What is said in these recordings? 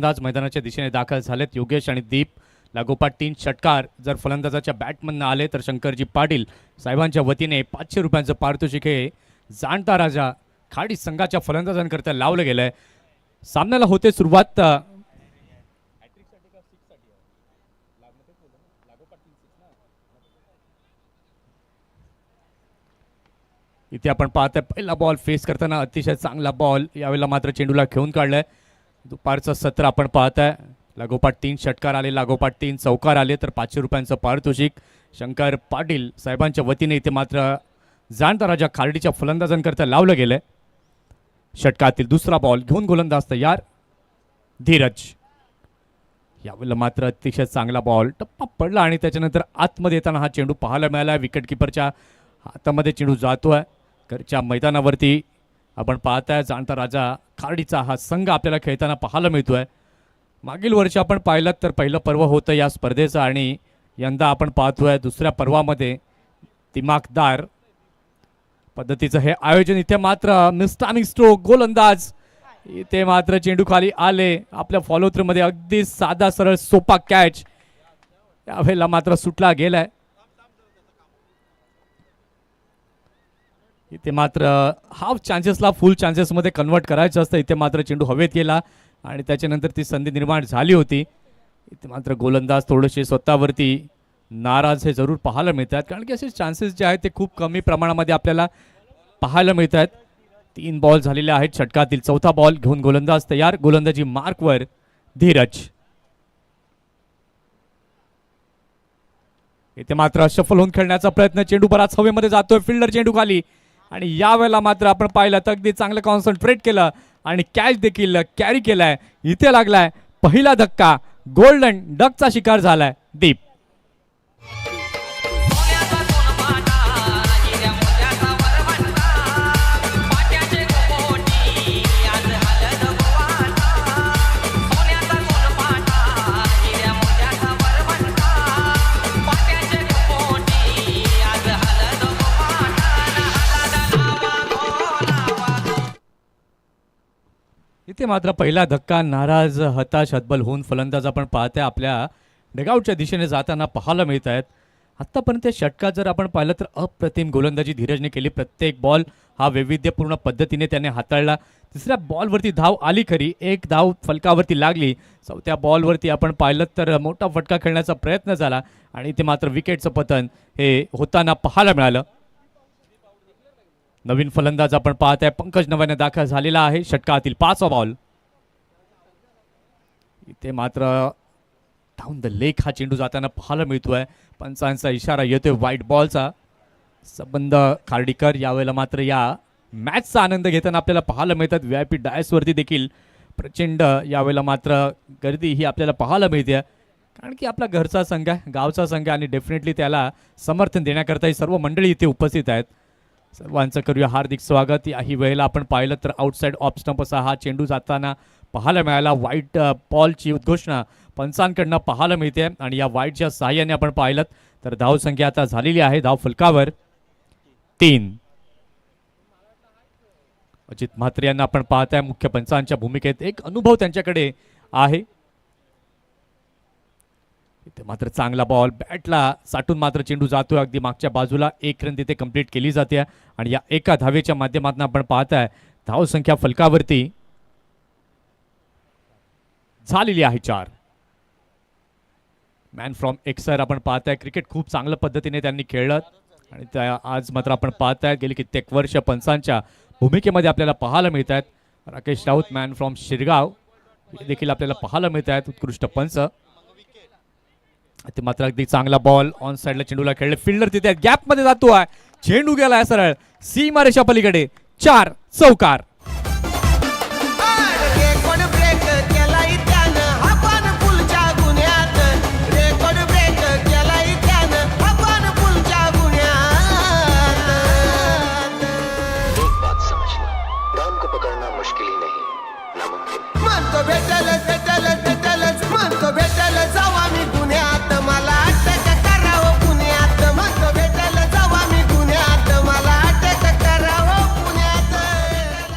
फलंदाज मैदानाच्या दिशेने दाखल झालेत. योगेश आणि दीप लागोपाठ 3 षटकार जर फलंदाजाच्या बॅटमधनं आले तर शंकरजी पाटील साहेबांच्या वतीने 500 रुपयांचं पारितोषिक हे जाणता राजा खाडी संघाच्या फलंदाजांकरता लावलं गेलंय. सामन्याला होते सुरुवात. इथे आपण पाहतोय पहिला बॉल फेस करताना अतिशय चांगला बॉल. यावेळेला मात्र चेंडूला घेऊन काढलाय. दुपारचं सत्र आपण पाहताय. लागोपाठ 3 षटकार आले, लागोपाठ 3 चौकार आले तर 500 रुपयांचं पारितोषिक शंकर पाटील साहेबांच्या वतीने इथे मात्र जाणता राजा खार्डीच्या फलंदाजांकरता लावलं गेलंय. षटकातील दुसरा बॉल घेऊन गोलंदाज तयार धीरज. यावेळेला मात्र अतिशय चांगला बॉल टप्पा पडला आणि त्याच्यानंतर आतमध्ये येताना हा चेंडू पाहायला मिळाला. विकेट किपरच्या हातामध्ये चेंडू जातोय. घरच्या मैदानावरती आपण पाहताय जाणता राजा खार्डीचा हा संघ आपल्याला खेळताना पाहायला मिळतोय. मागील वर्षी आपण पाहिलं तर पहिलं पर्व होतं या स्पर्धेचं आणि यंदा आपण पाहतोय दुसऱ्या पर्वामध्ये दिमागदार पद्धतीचं हे आयोजन. इथे मात्र मिस्टामिक स्ट्रोक गोलंदाज इथे मात्र चेंडू खाली आले. आपल्या फॉलो थ्रू मध्ये अगदी साधा सरळ सोपा कॅच यावेळेला मात्र सुटला गेलाय. इथे मात्र हाफ चान्सेसला फुल चान्सेसमध्ये कन्वर्ट करायचं असतं. इथे मात्र चेंडू हवेत गेला आणि त्याच्यानंतर ती संधी निर्माण झाली होती. इथे मात्र गोलंदाज थोडेसे स्वतःवरती नाराज हे जरूर पाहायला मिळतात कारण की असे चान्सेस जे आहेत ते खूप कमी प्रमाणामध्ये आपल्याला पाहायला मिळत आहेत. 3 बॉल झालेले आहेत. षटकातील चौथा बॉल घेऊन गोलंदाज तयार. गोलंदाजी मार्कवर धीरज. इथे मात्र शफल होऊन खेळण्याचा प्रयत्न. चेंडू बराच हवेमध्ये जातोय. फिल्डर चेंडू खाली आणि यावेळेला मात्र आपण पाहिलं तर अगदी चांगलं कॉन्सन्ट्रेट केलं आणि कॅच देखील कॅरी केलाय. इथे लागलाय पहिला धक्का. गोल्डन डकचा शिकार झालाय दीप. इथे मात्र पहिला धक्का. नाराज हताश हतबल होऊन फलंदाज आपण पाहताय आपल्या डगआउटच्या दिशेने जाताना पाहायला मिळत आहेत. आत्तापर्यंत षटकात जर आपण पाहिलं तर अप्रतिम गोलंदाजी धीरजने केली. प्रत्येक बॉल हा वैविध्यपूर्ण पद्धतीने त्याने हाताळला. तिसऱ्या बॉलवरती धाव आली खरी, एक धाव फलकावरती लागली. चौथ्या बॉलवरती आपण पाहिलं तर मोठा फटका खेळण्याचा प्रयत्न झाला आणि ते मात्र विकेटचं पतन हे होताना पाहायला मिळालं. नवीन फलंदाज आपण पाहताय पंकज नव्याने दाखल झालेला आहे. षटकातील 5वा बॉल. इथे मात्र डाऊन द लेग हा चेंडू जाताना पाहायला मिळतोय. पंचांचा इशारा येतोय व्हाईट बॉलचा. संबंध खार्डीकर यावेळेला मात्र या मॅचचा आनंद घेताना आपल्याला पाहायला मिळतात. VIP डायसवरती देखील प्रचंड यावेळेला मात्र गर्दी ही आपल्याला पाहायला मिळते कारण की आपला घरचा संघ आहे, गावचा संघ आणि डेफिनेटली त्याला समर्थन देण्याकरता ही सर्व मंडळी इथे उपस्थित आहेत. सर्वांचं करूया हार्दिक स्वागत. याही वेळेला आपण पाहिलं तर आउटसाइड ऑफ स्टंप असा हा चेंडू जाताना पाहायला मिळाला. व्हाईट बॉलची उद्घोषणा पंचांकडनं पाहायला मिळते आणि या व्हाईटच्या सहाय्याने आपण पाहिलं तर धावसंख्या आता झालेली आहे. धाव फलकावर 3. अजित म्हात्रे यांना आपण पाहताय मुख्य पंचांच्या भूमिकेत. एक अनुभव त्यांच्याकडे आहे. इथे मात्र चांगला बॉल बॅटला साठून मात्र चेंडू जातोय अगदी मागच्या बाजूला. 1 रन तिथे कंप्लीट केली जाते आणि या एका धावेच्या माध्यमातून आपण पाहताय धाव संख्या फलकावरती झालेली आहे 4. मॅन फ्रॉम एक्सर आपण पाहताय. क्रिकेट खूप चांगल्या पद्धतीने त्यांनी खेळलं आणि आज मात्र आपण पाहताय गेली कित्येक वर्ष पंचांच्या भूमिकेमध्ये आपल्याला पाहायला मिळत आहेत. राकेश राऊत मॅन फ्रॉम शिरगाव देखील आपल्याला पाहायला मिळत आहेत. उत्कृष्ट पंच. ते मात्र अगदी चांगला बॉल ऑन साइडला चेंडूला खेळले. फिल्डर तिथे गॅप मध्ये जातोय. चेंडू गेलाय सरळ सीमारेषा पलीकडे. 4 चौकार.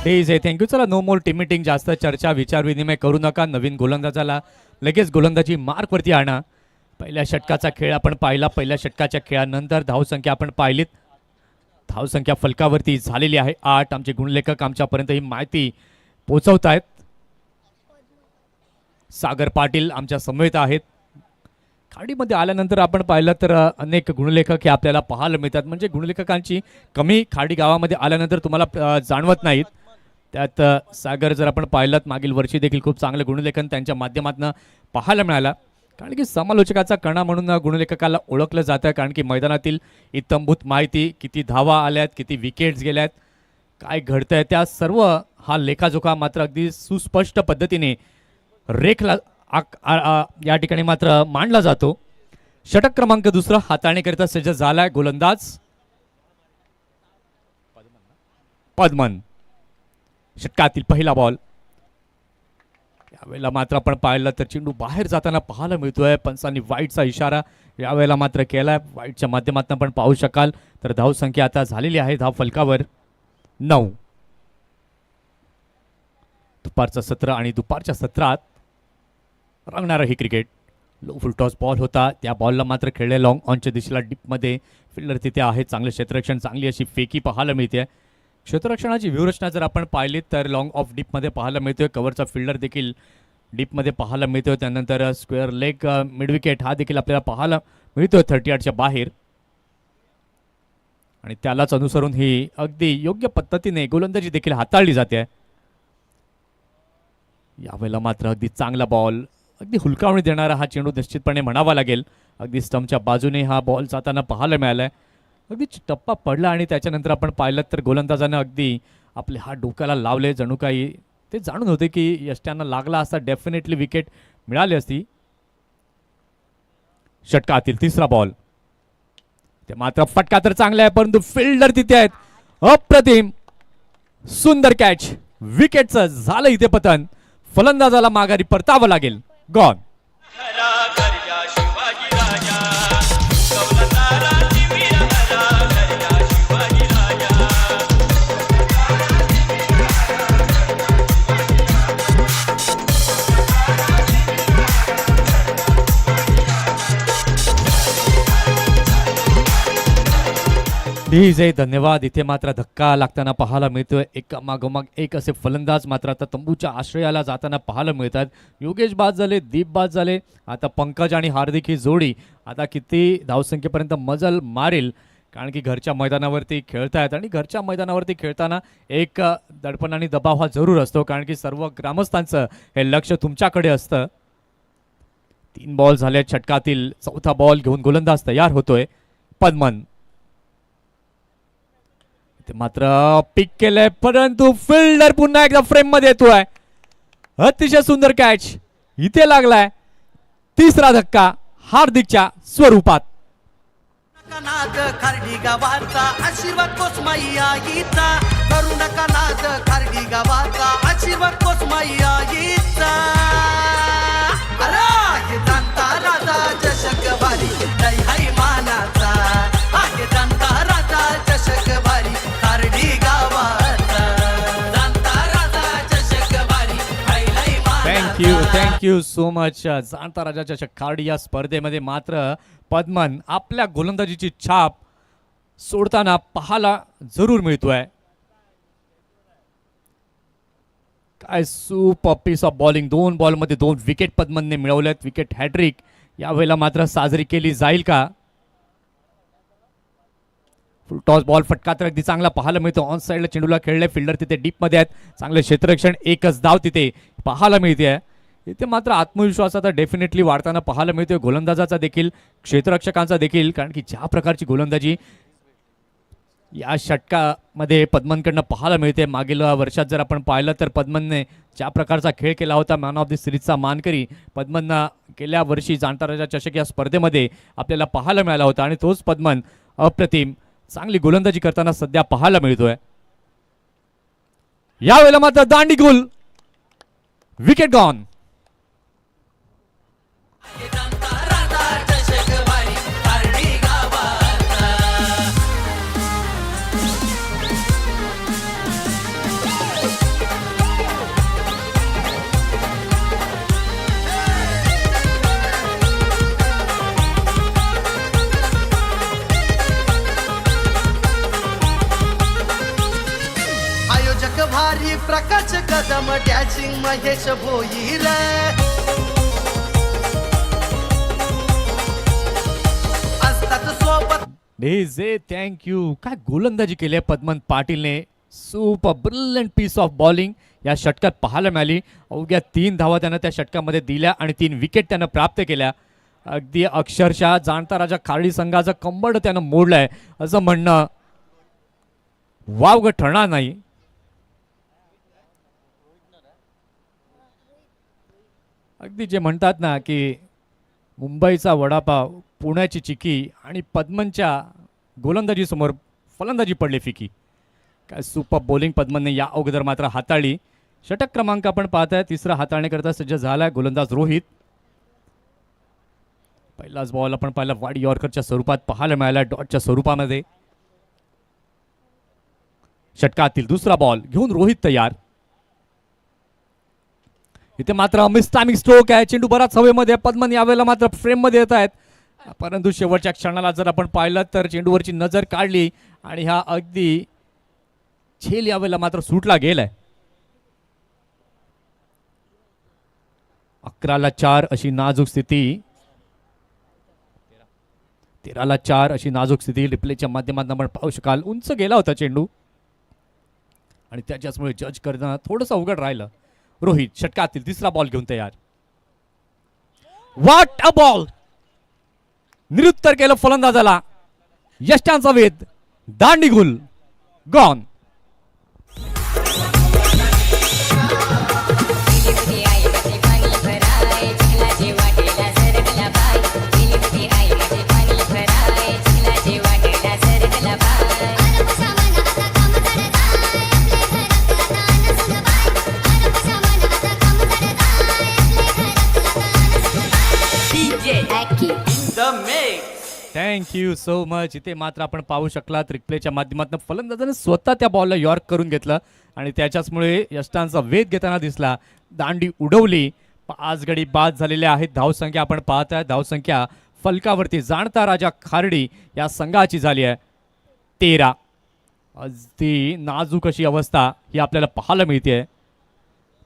डेज आहे. थँक्यू. चला नो मोर टीम मीटिंग, जास्त चर्चा विचार विनिमय करू नका. नवीन गोलंदाजाला लगेच गोलंदाजी मार्कवरती आणा. पहिल्या षटकाचा खेळ आपण पाहिला. पहिल्या षटकाच्या खेळानंतर धावसंख्या आपण पाहिलीत. धावसंख्या फलकावरती झालेली आहे 8. आमचे गुणलेखक आमच्यापर्यंत ही माहिती पोहोचवत आहेत. सागर पाटील आमच्या समवेत आहेत. खाडीमध्ये आल्यानंतर आपण पाहिलं तर अनेक गुणलेखक हे आपल्याला पाहायला मिळतात. म्हणजे गुणलेखकांची कमी खाडी गावामध्ये आल्यानंतर तुम्हाला जाणवत नाहीत. त्यात सागर जर आपण पाहिलं मागील वर्षी देखील खूप चांगलं गुणलेखन त्यांच्या माध्यमातून पाहायला मिळालं. कारण की समालोचकाचा कणा म्हणून गुणलेखकाला ओळखलं जातं. कारण की मैदानातील इत्थंभूत माहिती, किती धावा आल्यात, किती विकेट्स गेल्यात, काय घडतंय, त्या सर्व हा लेखाजोखा मात्र अगदी सुस्पष्ट पद्धतीने रेखला या ठिकाणी मात्र मांडला जातो. षटक क्रमांक दुसरा हाताळणीकरिता सज्ज झालाय गोलंदाज पद्मन. षटकातील पहिला बॉल. यावेळेला मात्र आपण पाहिलं तर चेंडू बाहेर जाताना पाहायला मिळतोय. पंचांनी वाईटचा इशारा यावेळेला मात्र केलाय. वाईटच्या माध्यमातून आपण पाहू शकाल. तर धावसंख्या आता झालेली आहे धाव फलकावर 9. दुपारचं सत्र आणि दुपारच्या सत्रात रंगणारं हे क्रिकेट. लो फुल टॉस बॉल होता. त्या बॉलला मात्र खेळले लॉंग ऑनच्या दिशेला डीपमध्ये. फिल्डर तिथे आहे. चांगलं क्षेत्ररक्षण, चांगली अशी फेकी पाहायला मिळते. क्षेत्ररक्षणाची व्यूहरचना जर आपण पाहिली तर लॉंग ऑफ डीपमध्ये पाहायला मिळतोय. कव्हरचा फिल्डर देखील डीपमध्ये पाहायला मिळतोय. त्यानंतर स्क्वेअर लेग मिड विकेट हा देखील आपल्याला पाहायला मिळतोय 30 यार्डच्या बाहेर. आणि त्यालाच अनुसरून ही अगदी योग्य पद्धतीने गोलंदाजी देखील हाताळली जाते. यावेळेला मात्र अगदी चांगला बॉल, अगदी हुलकावणी देणारा हा चेंडू निश्चितपणे म्हणावा लागेल. अगदी स्टंपच्या बाजूने हा बॉल जाताना पाहायला मिळालाय. अगदी टप्पा पडला आणि त्याच्यानंतर आपण पाहिलं तर गोलंदाजानं अगदी आपले हात डोक्याला लावले. जणू काही ते जाणून होते की यष्ट्यांना लागला असता डेफिनेटली विकेट मिळाली असती. षटकातील तिसरा बॉल. ते मात्र फटका तर चांगला आहे परंतु फिल्डर तिथे आहेत. अप्रतिम सुंदर कॅच. विकेटचं झालं इथे पतन. फलंदाजाला माघारी परतावं लागेल. गॉन. धन्यवाद. इथे मात्र धक्का लागताना पाहायला मिळतोय. एका मागोमाग एक असे फलंदाज मात्र आता तंबूच्या आश्रयाला जाताना पाहायला मिळतात. योगेश बाद झाले, दीप बाद झाले. आता पंकज आणि हार्दिक ही जोडी आता किती धावसंख्येपर्यंत मजल मारेल. कारण की घरच्या मैदानावरती खेळतायत आणि घरच्या मैदानावरती खेळताना एक दडपण आणि दबाव हा जरूर असतो. कारण की सर्व ग्रामस्थांचं हे लक्ष तुमच्याकडे असतं. 3 बॉल झाले. षटकातील चौथा बॉल घेऊन गोलंदाज तयार होतोय पद्मन. ते मात्र पिक केलंय परंतु फिल्डर पुन्हा एकदा फ्रेम मध्ये येतोय. अतिशय सुंदर कॅच इथे लागलाय. तिसरा धक्का हार्दिकच्या स्वरूपात. नाद खारडी गावाचा आशीर्वाद कोसमाई आईचा. करू नका नाद खारडी गावाचा आशीर्वाद कोसमाई आईचा. अरे जाणता राजा चषक भारी जय हाय मानाचा. आहे जाणता राजा चषक भारी खारडी गावाचा. जाणता राजा चषक भारी हाय मानाचा. Thank you so much. जाणता राजा चषक खारडी या स्पर्धेमध्ये मात्र पद्मन आपल्या गोलंदाजीची छाप सोडताना पाहायला जरूर मिळतोय. काय सुपर पीस ऑफ बॉलिंग. 2 बॉलमध्ये 2 विकेट पद्मनने मिळवल्यात. विकेट हॅट्रिक यावेळेला मात्र साजरी केली जाईल का. फुल टॉस बॉल फटका तर अगदी चांगला पाहायला मिळतो. ऑन साईडला चेंडूला खेळले. फिल्डर तिथे डीप मध्ये आहेत. चांगलं क्षेत्ररक्षण. एकच धाव तिथे पाहायला मिळते. इथे मात्र आत्मविश्वास आता डेफिनेटली वाढताना पाहायला मिळतोय गोलंदाजाचा देखील, क्षेत्ररक्षकांचा देखील. कारण की ज्या प्रकारची गोलंदाजी या षटकामध्ये पद्मनकडनं पाहायला मिळते. मागील वर्षात जर आपण पाहिलं तर पद्मनने ज्या प्रकारचा खेळ केला होता, मॅन ऑफ द सिरीजचा मानकरी पद्मनना गेल्या वर्षी जाणता राजा चषक या स्पर्धेमध्ये आपल्याला पाहायला मिळाला होता. आणि तोच पद्मन अप्रतिम चांगली गोलंदाजी करताना सध्या पाहायला मिळतोय. यावेळेला मात्र दांडीगुल. Wicket gone. एकदम डॅशिंग महेश भोईर असतात सोबत जे थँक्यू. काय गोलंदाजी केली आहे पद्मन पाटीलने. Super brilliant piece of bowling या षटकात पाहायला मिळाली. अवघ्या 3 धावा त्यानं त्या षटकामध्ये दिल्या आणि 3 विकेट त्यानं प्राप्त केल्या. अगदी अक्षरशः जाणता राजा खारडी संघाचं कंबड त्यानं मोडलंय असं म्हणणं वावगं ठरणार नाही. अगदी जे म्हणतात ना की मुंबईचा वडापाव, पुण्याची चिकी आणि पद्मनच्या गोलंदाजी समोर फलंदाजी पडली फिकी. काय सुपर बॉलिंग पद्मनने या अगोदर मात्र हाताळली. षटक क्रमांक आपण पाहताय तिसरा हाताळण्याकरता सज्ज झालाय गोलंदाज रोहित. पहिलाच बॉल आपण पाहिला वाईड यॉर्करच्या स्वरूपात पाहायला मिळाला, डॉटच्या स्वरूपामध्ये. षटकातील दुसरा बॉल घेऊन रोहित तयार. इथे मात्र मिस्टामिक स्ट्रोक आहे. चेंडू बराच हवेमध्ये. पद्मन यावेळेला मात्र फ्रेम मध्ये येत आहेत, परंतु शेवटच्या क्षणाला जर आपण पाहिलं तर चेंडूवरची नजर काढली आणि हा अगदी झेल यावेळेला मात्र सुटला गेलाय. 11-4 अशी नाजूक स्थिती. 13-4 अशी नाजूक स्थिती रिप्लेच्या माध्यमातून आपण पाहू शकाल. उंच गेला होता चेंडू आणि त्याच्याचमुळे जज करणं थोडंसं अवघड राहिलं. रोहित षटकातील तिसरा बॉल घेऊन तयार. What a ball. निरुत्तर केलं फलंदाजाला. यष्टांचा वेध. दांडी गुल गॉन. Thank you so much. इथे मात्र आपण पाहू शकलात रिप्लेच्या माध्यमातून फलंदाजाने स्वतः त्या बॉलला यॉर्क करून घेतलं आणि त्याच्याचमुळे यष्टांचा वेध घेताना दिसला. दांडी उडवली. 5 गडी बाद झालेले आहेत. धावसंख्या आपण पाहताय. धावसंख्या फलकावरती जाणता राजा खारडी या संघाची झाली आहे 13. अगदी नाजूक अशी अवस्था ही आपल्याला पाहायला मिळते.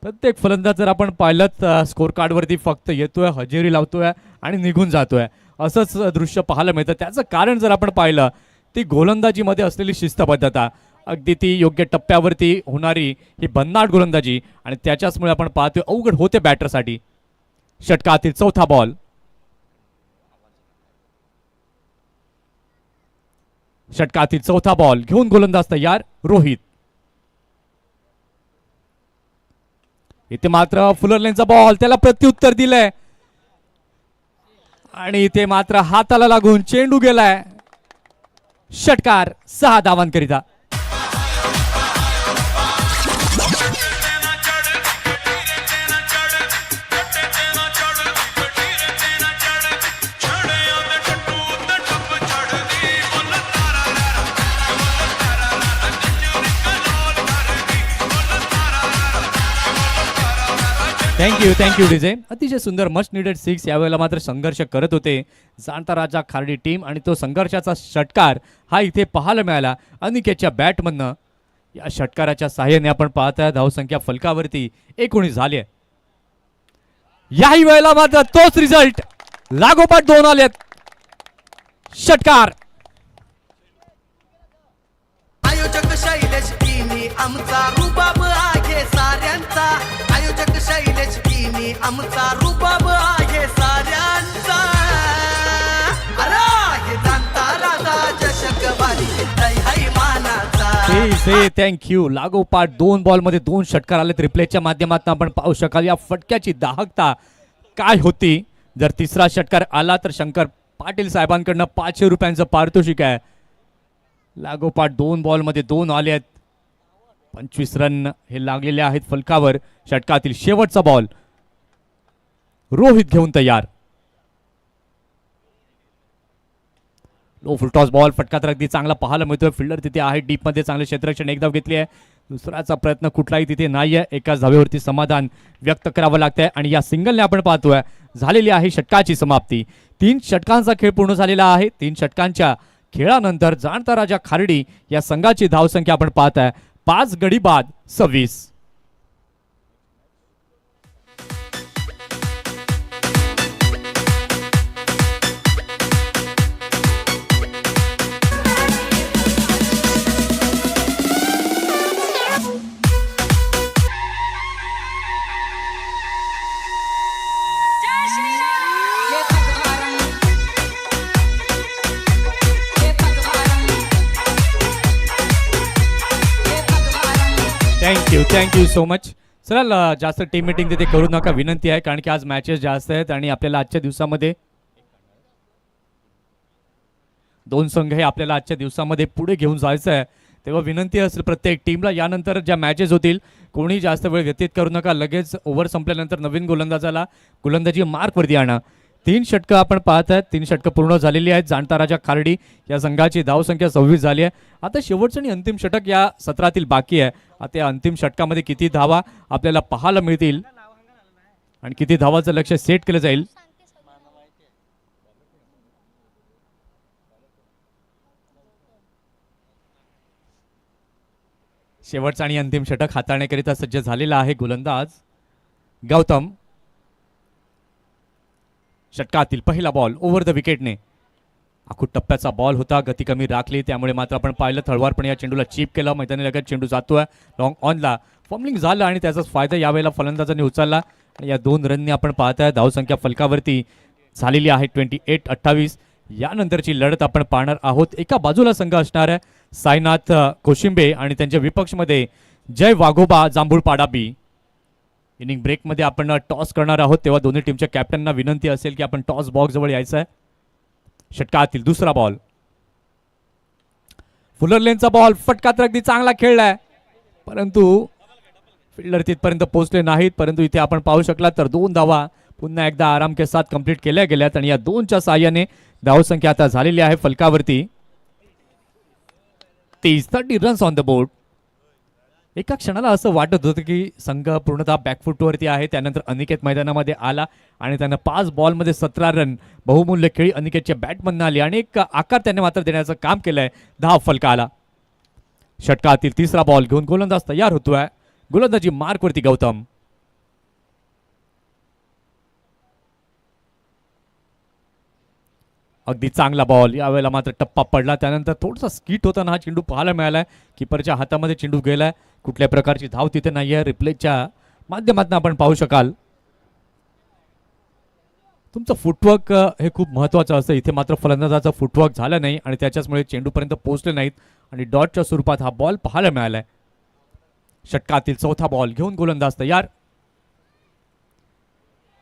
प्रत्येक फलंदाज जर आपण पाहिलं तर स्कोर कार्डवरती फक्त येतोय, हजेरी लावतोय आणि निघून जातोय असंच दृश्य पाहायला मिळतं. त्याचं कारण जर आपण पाहिलं ती गोलंदाजीमध्ये असलेली शिस्तबद्धता, अगदी ती योग्य टप्प्यावरती होणारी ही भन्नाट गोलंदाजी आणि त्याच्याचमुळे आपण पाहतोय अवघड होते बॅटरसाठी. षटकातील चौथा बॉल. षटकातील चौथा बॉल घेऊन गोलंदाज तयार रोहित. इथे मात्र फुलरलेनचा बॉल त्याला प्रत्युत्तर दिलंय आणि इथे मात्र हाताला लागून चेंडू गेलाय. षटकार 6 धावांकरिता. Thank you DJ. अतिशय सुंदर मस्ट निडेड 6. यावेळेला मात्र संघर्ष करत होते जाणता राजा खारडी टीम आणि तो संघर्षाचा षटकार हा इथे पाहायला मिळाला अनिकेतच्या बॅटमधनं. या षटकाराच्या सहाय्याने आपण पाहताय धावसंख्या फलकावरती 19 झाली आहे. याही वेळेला मात्र तोच रिझल्ट. लागोपाठ 2 आलेत. षटकार. आयोजक शैलेश कीनी आमचा रुबाब आहे साऱ्यांचा. आयोजक शैलेश कीनी आमचा रुबाब आहे साऱ्यांचा. अरे हे जाणता राजा चषक वारी जय हाय मानाचा. थँक्यू. लागोपाठ 2 बॉलमध्ये 2 षटकार आलेत रिप्लेच्या माध्यमातून आपण पाहू शकाल. या फटक्याची दाहकता काय होती. जर तिसरा षटकार आला तर शंकर पाटील साहेबांकडनं 500 रुपयांचं पारितोषिक आहे. लागोपाठ 2 बॉलमध्ये 2 आले आहेत. 25 रन हे लागलेले आहेत फलकावर. षटकातील शेवटचा बॉल रोहित घेऊन तयार. Low full toss ball. फटका तर अगदी चांगला पाहायला मिळतोय. फिल्डर तिथे आहे डीप मध्ये. चांगले क्षेत्ररक्षण एक धाव घेतली आहे. दुसराचा प्रयत्न कुठलाही तिथे नाहीये. एकाच धावेवरती समाधान व्यक्त करावं लागतंय आणि या सिंगलने आपण पाहतोय झालेली आहे षटकाची समाप्ती. 3 षटकांचा खेळ पूर्ण झालेला आहे. 3 षटकांच्या खेळानंतर जाणता राजा खारडी या संघाची धावसंख्या आपण पाहताय 5 गडी बाद 26. Thank you so much. चला जास्त टीम मीटिंग तिथे करू नका विनंती आहे, कारण की आज मॅचेस जास्त आहेत आणि आपल्याला आजच्या दिवसामध्ये दोन संघ हे आपल्याला आजच्या दिवसामध्ये पुढे घेऊन जायचं आहे. तेव्हा विनंती असेल प्रत्येक टीमला, यानंतर ज्या मॅचेस होतील कोणी जास्त वेळ व्यतीत करू नका. लगेच ओव्हर संपल्यानंतर नवीन गोलंदाजाला गोलंदाजी मार्कवरती आणा. 3 षटकं आपण पाहत आहेत, 3 षटकं पूर्ण झालेली आहेत. जाणता राजा खार्डी या संघाची धावसंख्या 26 झाली आहे. आता शेवटचं आणि अंतिम षटक या सत्रातील बाकी आहे. आता या अंतिम षटकामध्ये किती धावा आपल्याला पाहायला मिळतील आणि किती धावाचं लक्ष सेट केलं जाईल. शेवटचा आणि अंतिम षटक हाताळण्याकरिता सज्ज झालेला आहे गोलंदाज गौतम. षटकातील पहिला बॉल ओव्हर द विकेटने. आखूड टप्प्याचा बॉल होता, गती कमी राखली, त्यामुळे मात्र आपण पाहिलं थळवारपणे या चेंडूला चीप केलं. मैदानी लगत चेंडू जातोय लॉंग ऑनला, फॉर्मलिंग झालं आणि त्याचाच फायदा यावेळेला फलंदाजांनी उचलला. या 2 रननी आपण पाहताय धावसंख्या फलकावरती झालेली आहे 28-28. यानंतरची लढत आपण पाहणार आहोत. एका बाजूला संघ असणार आहे साईनाथ कोशिंबे आणि त्यांच्या विपक्षमध्ये जय वाघोबा जांभूळपाडा बी. इनिंग ब्रेकमध्ये आपण टॉस करणार आहोत, तेव्हा दोन्ही टीमच्या कॅप्टनना विनंती असेल की आपण टॉस बॉक्स जवळ यायचं आहे. षटकातील दुसरा बॉल, फुलर लेनचा बॉल, फटका तर अगदी चांगला खेळलाय, परंतु फिल्डर तिथपर्यंत पोहोचले नाहीत. परंतु इथे आपण पाहू शकला तर 2 धावा पुन्हा एकदा आराम के साथ कंप्लीट केल्या गेल्यात आणि या 2च्या साहाय्याने धावसंख्या आता झालेली आहे फलकावरती 30 रन्स ऑन द बोर्ड. एका क्षणाला असं वाटत होतं की संघ पूर्णतः बॅकफुटवरती आहे. त्यानंतर अनिकेत मैदानामध्ये आला आणि त्यानं 5 बॉलमध्ये 17 रन बहुमूल्य खेळी अनिकेतच्या बॅटमधनं आली आणि एक आकार त्याने मात्र देण्याचं काम केलंय. 10 फलका आला. षटकातील तिसरा बॉल घेऊन गोलंदाज तयार होतोय. गोलंदाजी मार्कवरती गौतम. अगदी चांगला बॉल, यावेळेला मात्र टप्पा पडला. त्यानंतर थोडासा स्किट होताना हा चेंडू पाहायला मिळालाय. किपरच्या हातामध्ये चेंडू गेलाय. कुठल्या प्रकारची धाव तिथे नाहीये. रिप्लेच्या माध्यमातून आपण पाहू शकाल. तुमचं फुटवर्क हे खूप महत्वाचं असतं. इथे मात्र फलंदाजाचं फुटवर्क झालं नाही आणि त्याच्याचमुळे चेंडूपर्यंत पोहोचले नाहीत आणि डॉटच्या स्वरूपात हा बॉल पाहायला मिळालाय. षटकातील चौथा बॉल घेऊन गोलंदाज तयार.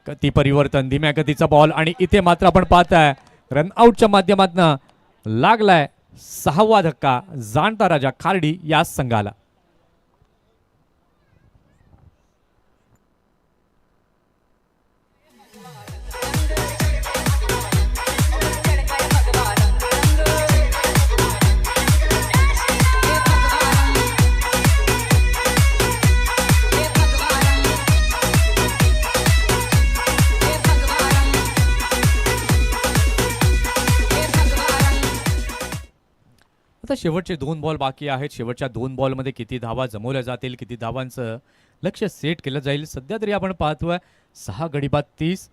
गती परिवर्तन, धीम्या गतीचा बॉल आणि इथे मात्र आपण पाहताय रनआउटच्या माध्यमातून लागलाय 6वा धक्का जाणता राजा खार्डी या संघाला. आता शेवटचे 2 बॉल बाकी आहेत. शेवटच्या 2 बॉलमध्ये किती धावा जमवल्या जातील, किती धावांचं लक्ष सेट केलं जाईल. सध्या तरी आपण पाहतोय 6 गडी बाद 30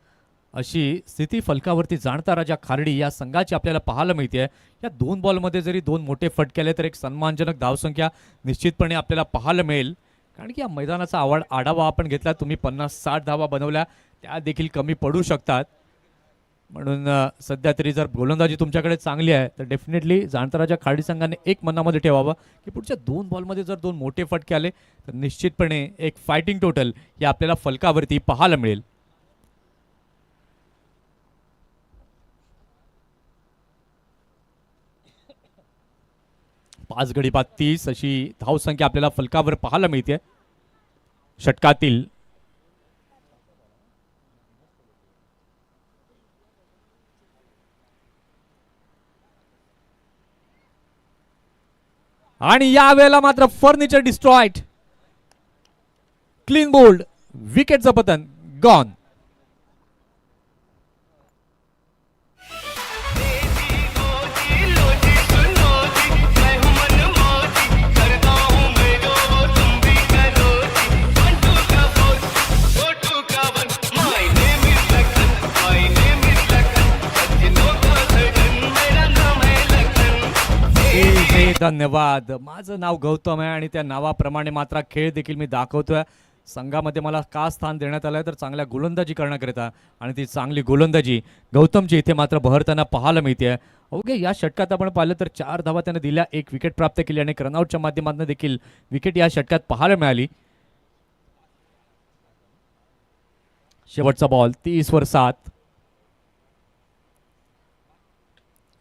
अशी स्थिती फलकावरती जाणता राजा खार्डी या संघाची आपल्याला पाहायला मिळते. या 2 बॉलमध्ये जरी 2 मोठे फटके आले तर एक सन्मानजनक धावसंख्या निश्चितपणे आपल्याला पाहायला मिळेल. कारण की या मैदानाचा आढावा आपण घेतला, तुम्ही 50-60 धावा बनवल्या, त्या देखील कमी पडू शकतात. म्हणून सध्या तरी जर गोलंदाजी तुमच्याकडे चांगली आहे तर डेफिनेटली जाणता राजा खार्डी संघाने एक मनामध्ये ठेवावं की पुढच्या 2 बॉलमध्ये जर 2 मोठे फटके आले तर निश्चितपणे एक फायटिंग टोटल हे आपल्याला फलकावरती पाहायला मिळेल. पाच गडी बाद 30 अशी धावसंख्या आपल्याला फलकावर पाहायला मिळते. षटकातील आणि यावेळेला मात्र फर्निचर डिस्ट्रॉइड, क्लीन बोल्ड, विकेटचं पतन, गॉन. धन्यवाद. माझं नाव गौतम आहे आणि त्या नावाप्रमाणे मात्र खेळ देखील मी दाखवतोय. संघामध्ये मला का स्थान देण्यात आलं आहे तर चांगल्या गोलंदाजी करण्याकरिता आणि ती चांगली गोलंदाजी गौतमची इथे मात्र बहरताना पाहायला मिळते. ओके, या षटकात आपण पाहिलं तर 4 धावा त्याने दिल्या, 1 विकेट प्राप्त केली आणि रनआउटच्या माध्यमातून देखील विकेट या षटकात पाहायला मिळाली. शेवटचा बॉल 30 वर 7.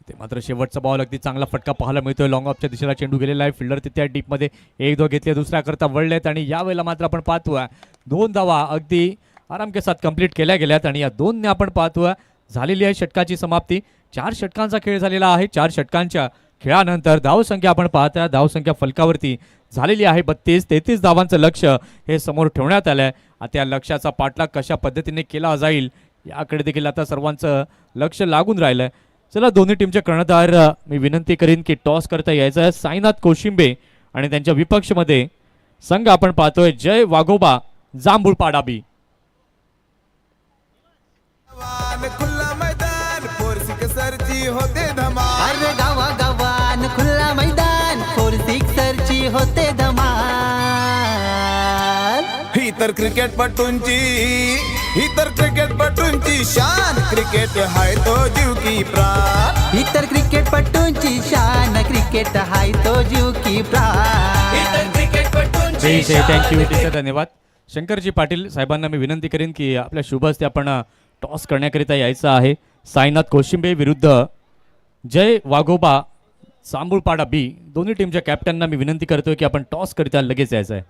ते मात्र शेवटचा बॉल अगदी चांगला फटका पाहायला मिळतोय. लॉंग ऑफच्या दिशेला चेंडू गेलेला आहे. फिल्डर तिथे डीप मध्ये 1-2 घेतले, दुसऱ्या करता वळलेत आणि यावेळेला मात्र आपण पाहतोय 2 धावा अगदी आराम के साथ कंप्लीट केल्या गेल्यात आणि या 2ने आपण पाहतोय झालेली आहे षटकाची समाप्ती. 4 षटकांचा खेळ झालेला आहे. 4 षटकांच्या खेळानंतर धावसंख्या आपण पाहतोय, धावसंख्या फलकावरती झालेली आहे 32-33 धावांचं लक्ष्य हे समोर ठेवण्यात आलंय. आता या लक्ष्याचा पाठलाग कशा पद्धतीने केला जाईल याकडे देखील आता सर्वांचं लक्ष लागून राहिलंय. चला, दोन्ही टीमचे कर्णधार मी विनंती करीन की टॉस करता यायचं आहे. साईनाथ कोशिंबे आणि त्यांच्या विपक्षमध्ये संघ आपण पाहतोय जय वाघोबा जांभूळपाडा बी. खुला मैदान फोर्सिक सरची होते धमाल. अरे गावा गावान खुला मैदान 4 सिक्सरची होते धमाल. ही तर क्रिकेटपटूंची शान. क्रिकेट हाय तो जीव की प्राण. इतर क्रिकेटपटूंची शान. क्रिकेट हाय तो जीव की प्राण. थँक्यू, धन्यवाद. शंकरजी पाटील साहेबांना मी विनंती करीन की आपल्या शुभ हस्ते आपण टॉस करण्याकरिता यायचं आहे. साईनाथ कोशिंबे विरुद्ध जय वाघोबा जांभूळपाडा बी. दोन्ही टीमच्या कॅप्टनना मी विनंती करतोय की आपण टॉस करिता लगेच यायचं आहे.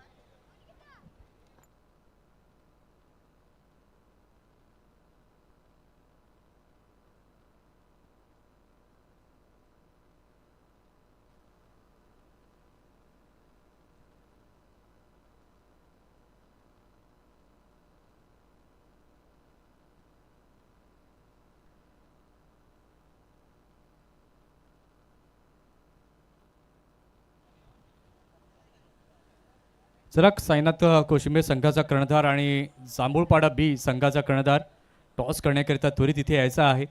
चला, साईनाथ कोशिंबे संघाचा कर्णधार आणि जांभूळपाडा बी संघाचा कर्णधार टॉस करण्याकरिता त्वरित इथे यायचा आहे.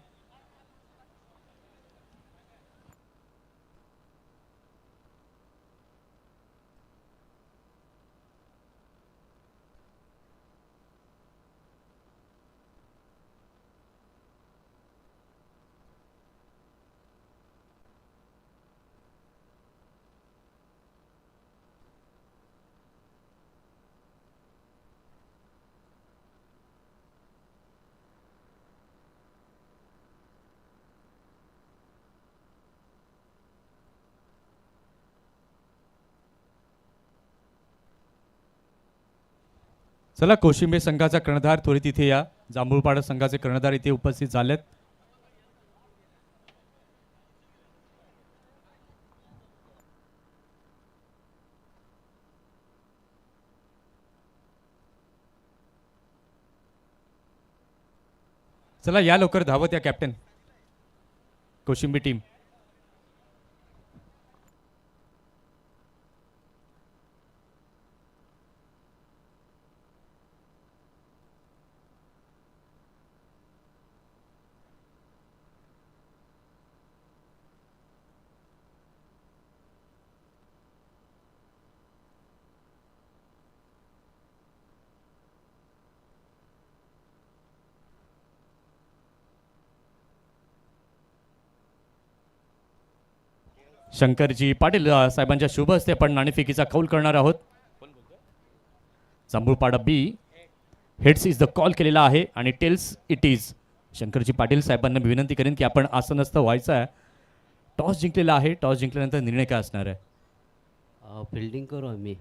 चला, कोशिंबे संघाचा कर्णधार त्वरित इथे या. जांभूळपाडा संघाचे कर्णधार इथे उपस्थित झालेत. चला, या लवकर धावत या कॅप्टन कोशिंबे टीम. शंकरजी पाटील साहेबांच्या शुभ हस्ते आपण नाणेफेकीचा कौल करणार आहोत. जांभूळपाडा बी हेड्स इज द कॉल केलेला आहे आणि tails it is. Shankarji Patil साहेबांना मी विनंती करेन की आपण आसनस्थ व्हायचं आहे. टॉस जिंकलेला आहे. टॉस जिंकल्यानंतर निर्णय काय असणार आहे? फिल्डिंग करू आम्ही.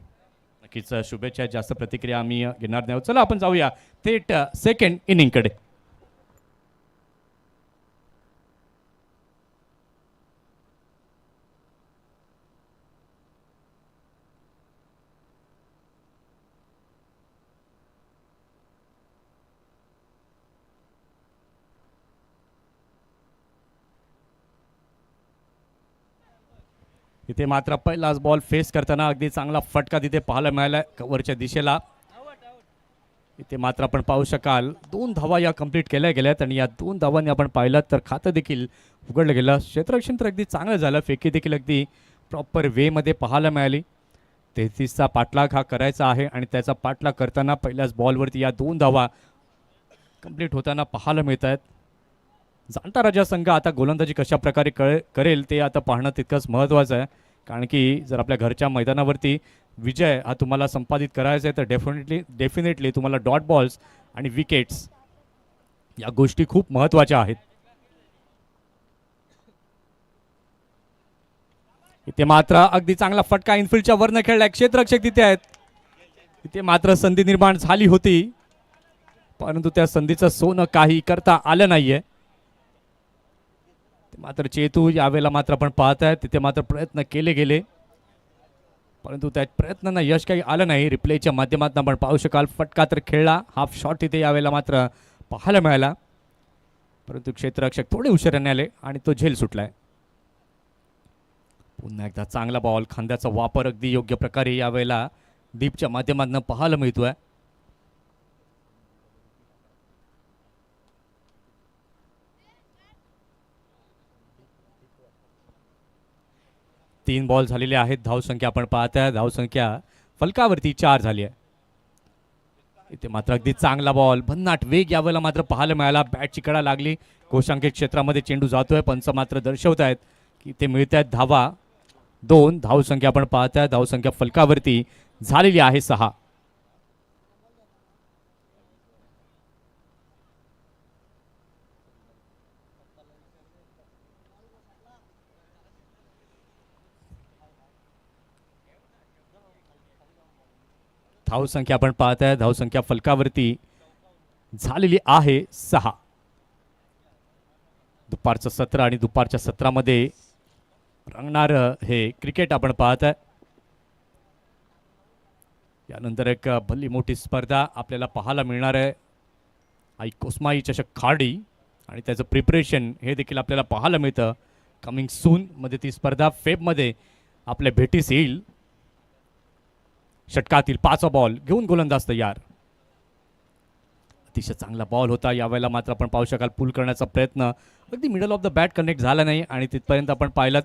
नक्कीच शुभेच्छा. जास्त प्रतिक्रिया आम्ही घेणार नाही आहोत. चला, आपण जाऊया थेट सेकंड इनिंगकडे. इथे मात्र पहिलाच बॉल फेस करताना अगदी चांगला फटका तिथे पाहायला मिळाला कव्हरच्या दिशेला. इथे मात्र आपण पाहू शकाल 2 धावा या कंप्लीट केल्या गेल्यात आणि या 2 धावांनी आपण पाहिलं तर खातं देखील उघडलं गेलं. क्षेत्ररक्षण तर अगदी चांगलं झालं. फेकी देखील अगदी प्रॉपर वेमध्ये पाहायला मिळाली. 33चा पाठलाग हा करायचा आहे आणि त्याचा पाठलाग करताना पहिल्याच बॉलवरती या 2 धावा कंप्लीट होताना पाहायला मिळत आहेत. जाणता राजा संघ आता गोलंदाजी कशा प्रकारे करेल ते आता पाहणं तितकंच महत्त्वाचं आहे, कारण की जर आपल्या घरच्या मैदानावरती विजय हा तुम्हाला संपादित करायचा आहे तर डेफिनेटली तुम्हाला डॉट बॉल्स आणि विकेट्स या गोष्टी खूप महत्त्वाच्या आहेत. इथे मात्र अगदी चांगला फटका इनफिल्डच्या वरनं खेळलाय, क्षेत्ररक्षक तिथे आहेत. इथे मात्र संधी निर्माण झाली होती परंतु त्या संधीचं सोनं काही करता आलं नाहीये. मात्र चेतू यावेळेला मात्र आपण पाहत आहे तिथे मात्र प्रयत्न केले गेले परंतु त्या प्रयत्नांना यश काही आलं नाही. रिप्लेच्या माध्यमातून आपण पाहू शकाल फटका तर खेळला, हाफ शॉट तिथे यावेळेला मात्र पाहायला मिळाला परंतु क्षेत्ररक्षक थोडे उशिराने आले आणि तो झेल सुटलाय. पुन्हा एकदा चांगला बॉल, खांद्याचा वापर अगदी योग्य प्रकारे यावेळेला दीपच्या माध्यमातून पाहायला मिळतोय. तीन बॉल झालेले आहेत. धावसंख्या आपण पाहताय, धावसंख्या फलकावरती 4 झाली आहे. इथे मात्र अगदी चांगला बॉल, भन्नाट वेग यावेळेला मात्र पाहायला मिळाला. बॅटची कडा लागली, कोशांकित क्षेत्रामध्ये चेंडू जातोय. पंच मात्र दर्शवत आहेत की इथे मिळत आहेत धावा 2. धावसंख्या आपण पाहताय, धावसंख्या फलकावरती झालेली आहे 6. धावसंख्या आपण पाहताय, धावसंख्या फलकावरती झालेली आहे 6. दुपारचं सत्र आणि दुपारच्या सत्रामध्ये रंगणार हे क्रिकेट आपण पाहत आहे. यानंतर एक भली मोठी स्पर्धा आपल्याला पाहायला मिळणार आहे. आई कोस्माई चषक खाडी आणि त्याचं प्रिपरेशन हे देखील आपल्याला पाहायला मिळतं. कमिंग सून मध्ये ती स्पर्धा फेबमध्ये आपल्या भेटीस येईल. षटकातील 5वा बॉल घेऊन गोलंदाज तयार. अतिशय चांगला बॉल होता. यावेळेला मात्र आपण पाहू शकाल पुल करण्याचा प्रयत्न अगदी middle of the bat connect झाला नाही आणि तिथपर्यंत आपण पाहिलं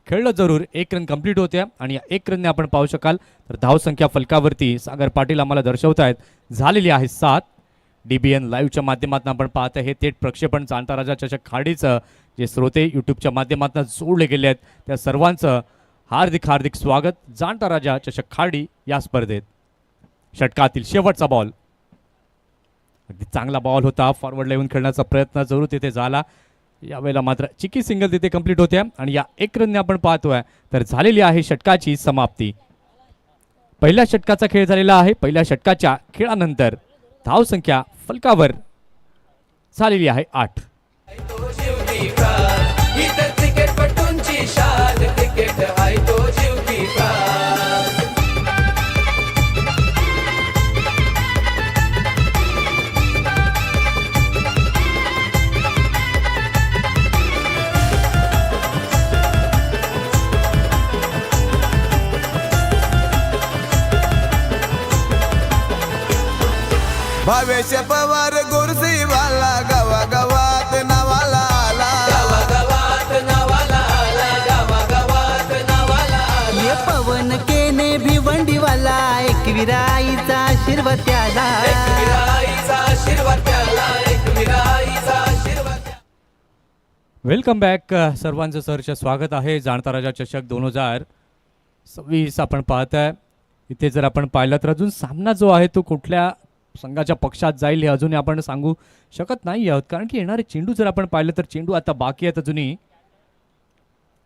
खेळलं जरूर. 1 रन कंप्लीट होत्या आणि या 1 रनने आपण पाहू शकाल तर धावसंख्या फलकावरती सागर पाटील आम्हाला दर्शवत आहेत झालेली आहे 7. DBN लाईव्हच्या माध्यमातून आपण पाहत हे थेट प्रक्षेपण जाणता राजा चषक खाडीचं जे श्रोते यूट्यूबच्या माध्यमातून जोडले गेले आहेत त्या सर्वांचं हार्दिक हार्दिक स्वागत जाणता राजा चषक खाडी या स्पर्धेत. षटकातील शेवटचा बॉल, अगदी चांगला बॉल होता. फॉरवर्डला येऊन खेळण्याचा प्रयत्न जरूर तिथे झाला. यावेळेला मात्र चिकी सिंगल तिथे कंप्लीट होत्या आणि या 1 रनने आपण पाहतोय तर झालेली आहे षटकाची समाप्ती. पहिल्या षटकाचा खेळ झालेला आहे. पहिल्या षटकाच्या खेळानंतर धावसंख्या फलकावर झालेली आहे 8. क्रिकेटपटूंची शान, क्रिकेट आहे तो जीव की प्राण. भावेश पवार गुरसीवाला गावागावात नावाला आला. गावागावात नावाला आला, गावागावात नावाला आला. ये पवन केने भिवंडीवाला एकविराईचा आशीर्वाद त्याला. एकविराईचा आशीर्वाद त्याला, एकविराईचा आशीर्वाद त्याला. Welcome back. सर्वांचं सहर्ष स्वागत आहे. जाणता राजा चषक 2026 आपण पाहत आहे. इथे जर आपण पाहिलं तर अजून सामना जो आहे तो कुठल्या संघाच्या पक्षात जाईल हे अजूनही आपण सांगू शकत नाही आहोत, कारण की येणारे चेंडू जर आपण पाहिलं तर चेंडू आता बाकी आहेत अजूनही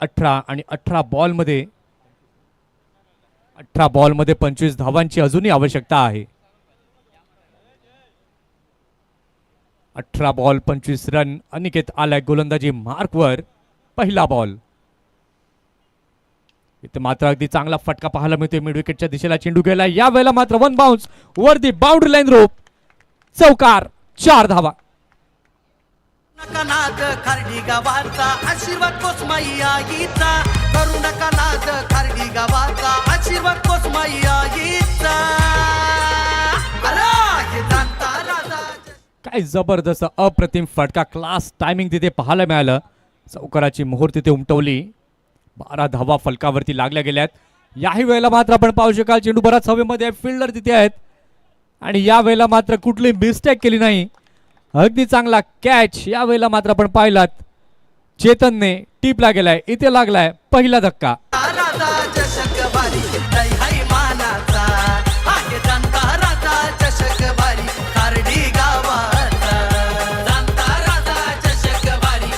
18 आणि 18 बॉलमध्ये 25 धावांची अजूनही आवश्यकता आहे. 18 बॉल 25 रन. अनिकेत आलाय गोलंदाजी मार्कवर. पहिला बॉल, इथे मात्र अगदी चांगला फटका पाहायला मिळतोय. मिड विकेटच्या दिशेला चेंडू गेला. या वेळेला मात्र 1 बाउन्स वरती बाउंड्री लाईन रोप, चौकार. 4 धावा. नका नाद खारडी गावाचा आशीर्वाद कोसमाई आईचा. करू नका नाद खारडी गावाचा आशीर्वाद कोसमाई आईचा. अरे हे जाणता राजा. काय जबरदस्त अप्रतिम फटका, क्लास टायमिंग तिथे पाहायला मिळालं. चौकाराची मोहर तिथे उमटवली. 12 धावा फलकावरती लागल्या गेल्यात. याही वेळेला मात्र आपण पाहू शकाल चेंडू बराच हवेमध्ये आहे, फिल्डर तिथे आहेत आणि या वेळेला मात्र कुठली मिस्टेक केली नाही. अगदी चांगला कॅच या वेळेला मात्र आपण पाहिलात. चेतनने टीपला गेलाय, इथे लागलाय पहिला धक्का. राजा चषक भारी जय हाय मानाचा आहे जाणता राजा चषक भारी खार्डी गावाचा जाणता राजा चषक भारी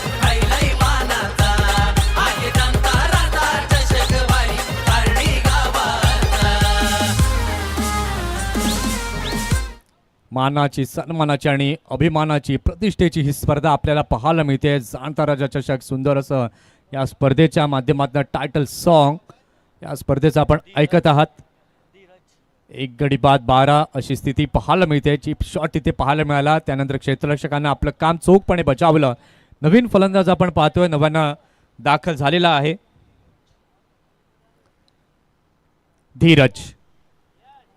लय मानाचा आहे जाणता राजा चषक भारी खार्डी गावाचा. मानाची, सन्मानाची आणि अभिमानाची, प्रतिष्ठेची ही स्पर्धा आपल्याला पाहायला मिळते. जाणता राजा चषक, सुंदर असं या स्पर्धेच्या माध्यमातून टायटल सॉन्ग या स्पर्धेचं आपण ऐकत आहात. एक गडी बाद 12 अशी स्थिती पाहायला मिळते. चीप शॉट तिथे पाहायला मिळाला, त्यानंतर क्षेत्ररक्षकांना आपलं काम चोखपणे बचावलं. नवीन फलंदाज आपण पाहतोय, नव्यानं दाखल झालेला आहे धीरज.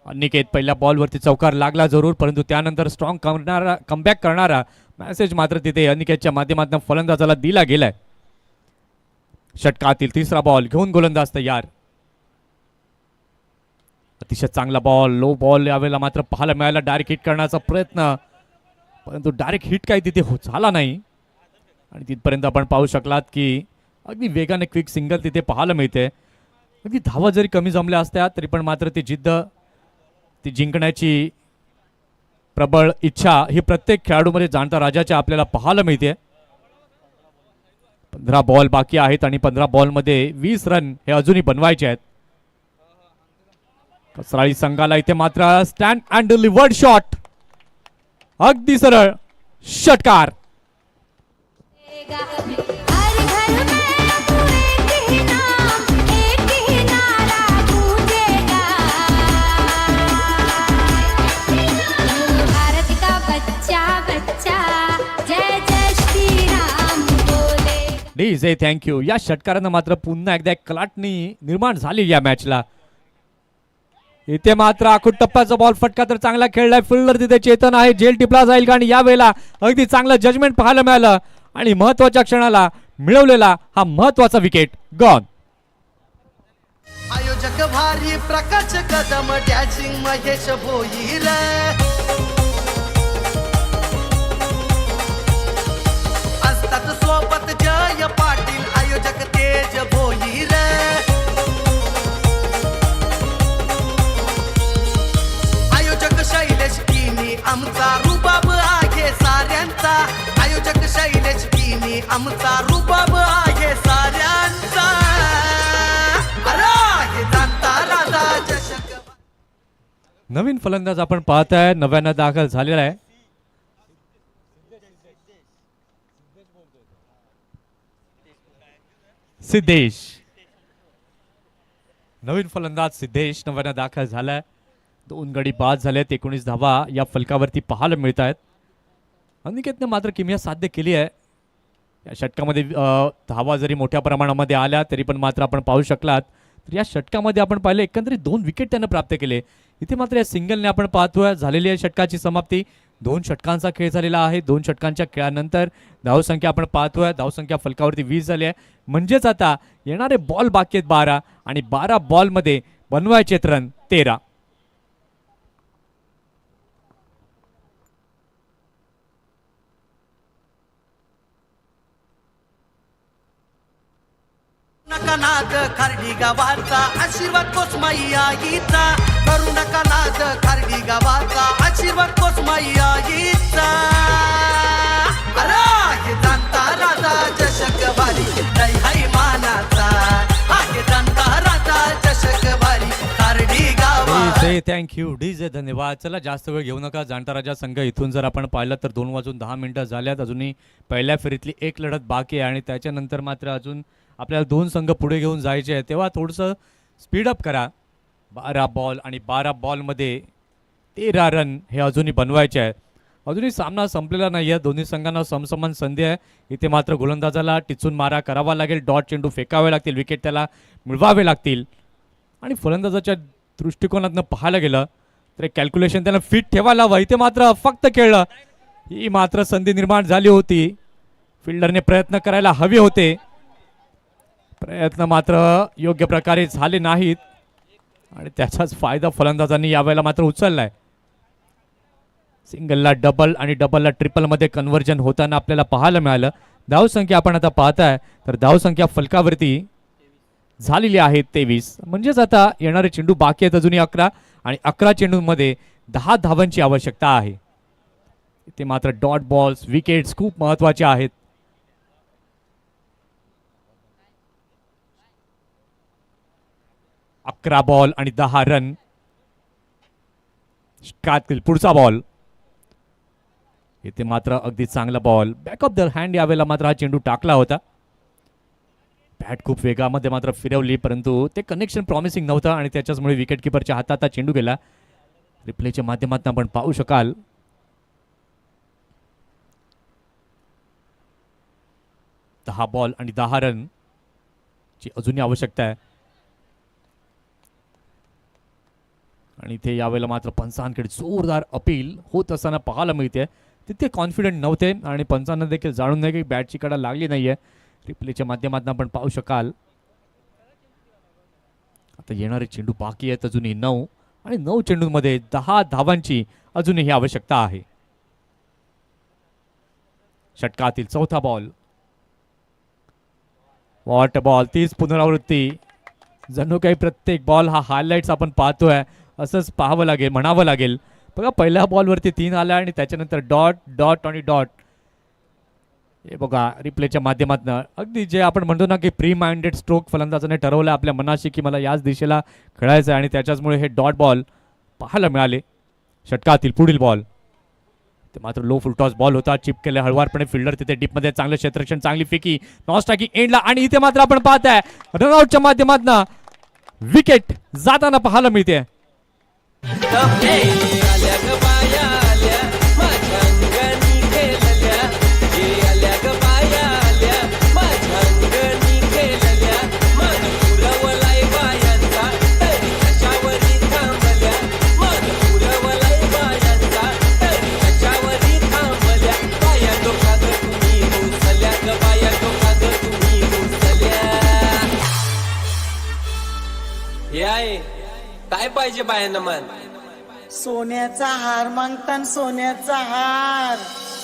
अनिकेत पहिल्या बॉलवरती चौकार लागला जरूर, परंतु त्यानंतर स्ट्रॉंग करणारा, कमबॅक करणारा मेसेज मात्र तिथे अनिकेतच्या माध्यमातून फलंदाजाला दिला गेलाय. षटकातील तिसरा बॉल घेऊन गोलंदाज तयार. अतिशय चांगला बॉल, लो बॉल यावेळेला मात्र पाहायला मिळाला. डायरेक्ट हिट करण्याचा प्रयत्न, परंतु डायरेक्ट हिट काही तिथे झाला नाही आणि तिथपर्यंत आपण पाहू शकलात की अगदी वेगाने क्विक सिंगल तिथे पाहायला मिळते. अगदी धावा जरी कमी जमल्या असत्या तरी पण मात्र ती जिद्द, ती जिंकण्याची प्रबळ इच्छा ही प्रत्येक खेळाडूमध्ये जाणता राजाच्या आपल्याला पाहायला मिळते. 15 बॉल बाकी आहेत आणि 15 बॉलमध्ये 20 रन हे अजूनही बनवायचे आहेत. कसराळी संघाला इथे मात्र स्टँड अँड डिलिव्हर्ड शॉट, अगदी सरळ षटकार. हर घर में अब एक ही नाम, एक ही नारा गूंजेगा, भारत का बच्चा बच्चा जय जय श्री राम बोले. DJ thank you. या षटकारानं मात्र पुन्हा एकदा एक कलाटणी निर्माण झाली या मॅचला. इथे मात्र आखूड टप्प्याचा बॉल फटका तर चांगला खेळलाय. फिल्डर तिथे चेतन आहे, जेल टिपला जाईल का आणि यावेळेला अगदी चांगलं जजमेंट पाहायला मिळालं आणि महत्वाच्या क्षणाला मिळवलेला हा महत्वाचा विकेट गॉन. आयोजक भारी प्रकाश कदम डॅशिंग महेश भोईर असतात सोबत जय पाटील आयोजक तेज भोईर आयोजक शैलेश किनी आमचा रुबाब आहे साऱ्यांचा आयोजक शैलेश किनी आमचा रुबाब आहे साऱ्यांचा. नवीन फलंदाज आपण पाहताय, नव्यानं दाखल झालेला आहे सिद्धेश. नवीन फलंदाज सिद्धेश नव्यानं दाखल झालाय. 2 गडी बाद झालेत, 19 धावा या फलकावरती पाहायला मिळत आहेत. अनिकेतने मात्र किमया साध्य केली आहे. या षटकामध्ये धावा जरी मोठ्या प्रमाणामध्ये आल्या तरी पण मात्र आपण पाहू शकलात तर या षटकामध्ये आपण पाहिलं एकंदरीत 2 विकेट त्यानं प्राप्त केले. इथे मात्र या सिंगलने आपण पाहतोय झालेली आहे षटकाची समाप्ती. 2 षटकांचा खेळ झालेला आहे. 2 षटकांच्या खेळानंतर धावसंख्या आपण पाहतोय, धावसंख्या फलकावरती 20 झाली आहे. म्हणजेच आता येणारे बॉल बाकी आहेत 12 आणि 12 बॉलमध्ये बनवायचे रन 13. नका नाद खार्डी गावाचा आशीर्वाद कोसमाई आईचा करू नका नाद खार्डी गावाचा आशीर्वाद कोसमाई आईचा. अरे हे जाणता राजा चषक भारी जय हाय मानाचा आहे जाणता राजा चषक भारी खार्डी गावा. DJ thank you. डीजे धन्यवाद. चला जास्त वेळ घेऊ नका. जाणता राजा संघ इथून जर आपण पाहिलं तर 2:10 झाल्यात. अजूनही पहिल्या फेरीतली एक लढत बाकी आहे आणि त्याच्यानंतर मात्र अजून आपल्याला 2 संघ पुढे घेऊन जायचे आहे. तेव्हा थोडंसं स्पीडअप करा. 12 बॉल आणि 12 बॉलमध्ये 13 रन हे अजूनही बनवायचे आहेत. अजूनही सामना संपलेला नाही आहे. दोन्ही संघांना समसमान संधी आहे. इथे मात्र गोलंदाजाला टिचून मारा करावा लागेल, डॉट चेंडू फेकावे लागतील, विकेट त्याला मिळवावे लागतील. आणि फलंदाजाच्या दृष्टिकोनातनं पाहायला गेलं तर एक कॅल्क्युलेशन त्याला फिट ठेवायला हवं. इथे मात्र फक्त खेळलं, ही मात्र संधी निर्माण झाली होती. फिल्डरने प्रयत्न करायला हवे होते, प्रयत्न मात्र योग्य प्रकारे झाले नाहीत. आणि त्याचाच फायदा फलंदाजांनी यावेळेला मात्र उचललाय. सिंगलला डबल आणि डबलला ट्रिपलमध्ये कन्व्हर्जन होताना आपल्याला पाहायला मिळालं. धावसंख्या आपण आता पाहताय तर धावसंख्या फलकावरती झालेली आहे 23. म्हणजेच आता येणारे चेंडू बाकी आहेत अजूनही 11 आणि 11 चेंडूंमध्ये 10 धावांची आवश्यकता आहे. इथे मात्र डॉट बॉल्स विकेट्स खूप महत्वाचे आहेत. अकरा बॉल आणि 10 रन. षटकातील पुढचा बॉल. इथे मात्र अगदी चांगला ball back of the hand यावेळेला मात्र हा चेंडू टाकला होता. बॅट खूप वेगामध्ये मात्र फिरवली परंतु ते कनेक्शन प्रॉमिसिंग नव्हतं आणि त्याच्याचमुळे विकेट किपरच्या हातात हा चेंडू गेला. रिप्लेच्या माध्यमातून आपण पाहू शकाल. दहा बॉल आणि 10 रन ची अजूनही आवश्यकता आहे. आणि इथे यावेळेला मात्र पंचांकडे जोरदार अपील होत असताना पाहायला मिळते. तिथे कॉन्फिडंट नव्हते आणि पंचांना देखील जाणून नाही की बॅटची कडा लागली नाहीये. रिप्लेच्या माध्यमातून आपण पाहू शकाल. आता येणारे चेंडू बाकी आहेत अजूनही 9 आणि 9 चेंडूंमध्ये 10 धावांची अजूनही आवश्यकता आहे. षटकातील चौथा बॉल. What ball. तीच पुनरावृत्ती. जणू काही प्रत्येक बॉल हा हायलाइट्स आपण पाहतोय असंच पाहावं लागेल म्हणावं लागेल. बघा पहिल्या बॉलवरती 3 आला आणि त्याच्यानंतर डॉट डॉट आणि डॉट. हे बघा रिप्लेच्या माध्यमातून अगदी जे आपण म्हणतो ना की प्री माइंडेड स्ट्रोक फलंदाजाने ठरवलं आपल्या मनाशी की मला याच दिशेला खेळायचं आहे आणि त्याच्याचमुळे हे डॉट बॉल पाहायला मिळाले. षटकातील पुढील बॉल. ते मात्र लो फुल टॉस बॉल होता. चिप केले हळवारपणे फिल्डर तिथे डीपमध्ये चांगलं क्षेत्ररक्षण चांगली फेकी नॉन स्ट्रायकिंग एंडला आणि इथे मात्र आपण पाहताय रनआउटच्या माध्यमातून विकेट जाताना पाहायला मिळते. आल्या ग बाया आल्या माझ्या अंगणी केलेल्या आल्या ग बाया आल्या माझ्या अंगणी केलेल्या मन पुरवलाय बायांचा तरी कशावरी थांबल्या मन पुरवलाय बायांचा तरी कशावरी थांबल्या बाया डोकात तुम्ही घुसल्या ग बाया डोकात तुम्ही घुसल्या. हे आहे काय पाहिजे बायांना मन सोन्याचा हार मागतान सोन्याचा हार.